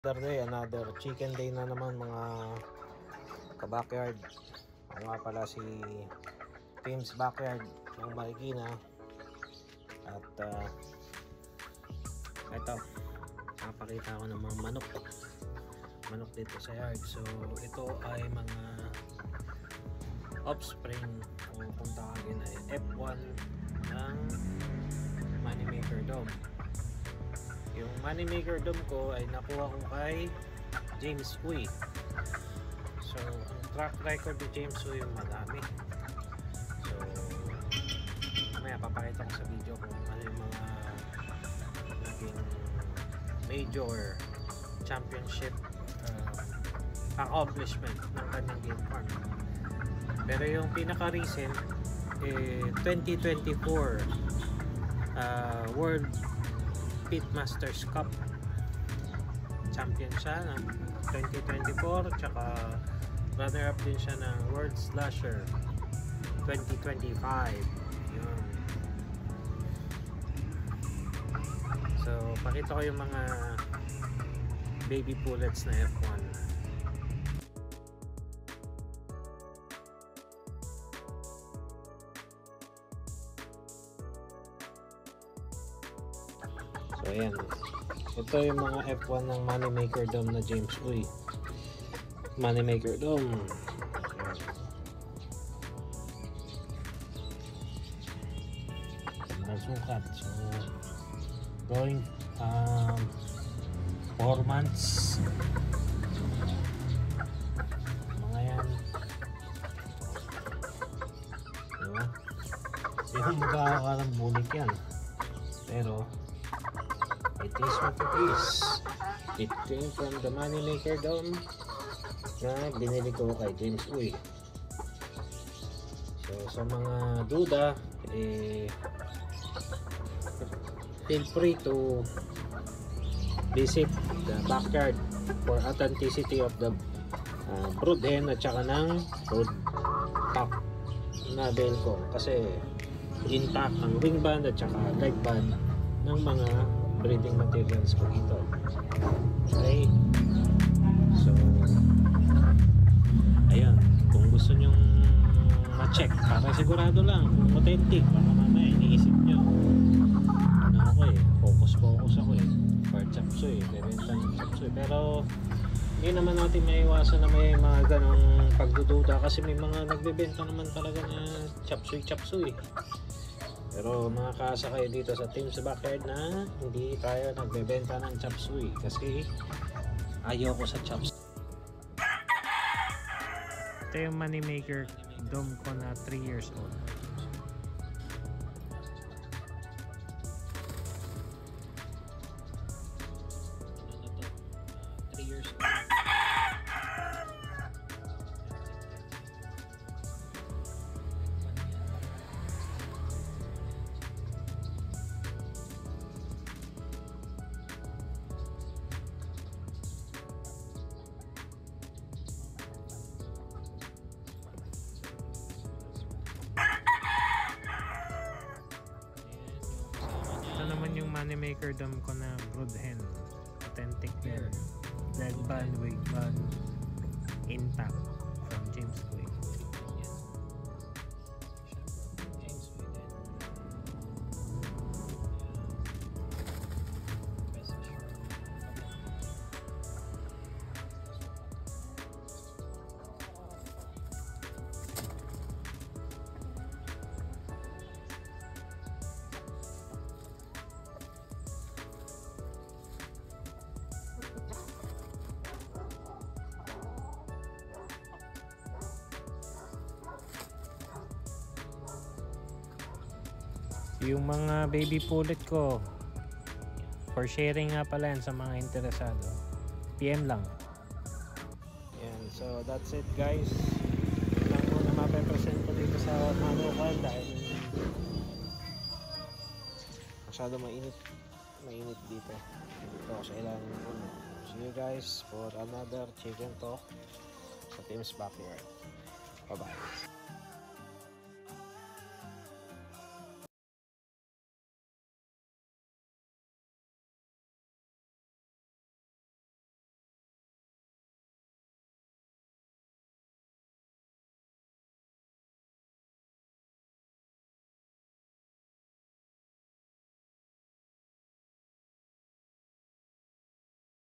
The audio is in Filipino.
Another day, another chicken day na naman mga ka-backyard. Ako nga pala si Tim's Backyard ng Marikina. At ito, napakita ko ng mga manok dito sa yard. So ito ay mga offspring o kung tawagin ay F1 ng Moneymaker Dome. Yung Moneymaker Dome ko ay nakuha ko kay James Uy. So ang track record ni James Uy madami. So mamaya papakita ko sa video kung ano yung mga naging major championship accomplishment ng kanyang game farm. Pero yung pinaka recent 2024 World Pitmasters Cup champion siya ng 2024, tsaka runner up din siya ng World Slasher 2025. Yun. So pakita ko yung mga baby pullets na F1. So ayan, ito yung mga F1 ng Moneymaker Dome na James Uy. Moneymaker Dome. Nasukat. So going 4 months. Mga yan. Diba? Yung magkakakarang bulik yan. Pero it is what it is. It came from the Moneymaker Dome na binili ko kay James Uy. So sa mga duda, feel free to visit the backyard for authenticity of the brood hen at saka ng brood cock na bell ko. Kasi intact ang wing band at saka leg band ng mga breeding materials ko dito. Okay, so ayun, kung gusto nyong ma-check para sigurado lang kung authentic, baka mamaya iniisip nyo ano ako focus ako for chapsuy, bebenta ng chapsuy. Pero hindi naman natin maiwasan na may mga ganong pagdududa kasi may mga nagbebenta naman talaga na chapsuy. Pero makakaasa kayo dito sa Tim's Backyard na hindi tayo nagbebenta ng chapsuy kasi ayoko sa chapsuy. Ito yung Moneymaker Dome ko na 3 years old. Ano to? 3 years old. Ito naman yung Moneymaker Dome ko na brood hen. Authentic din. Leg band, wig band, intact from James Uy. Yung mga baby pullet ko for sharing nga pala yan sa mga interesado, PM lang. Yan, so that's it guys. Yun lang muna mapepresent ko dito sa manukan dahil masyado mainit dito sa ilalim ng puno. See you guys for another chicken talk sa Tim's Backyard. Bye bye.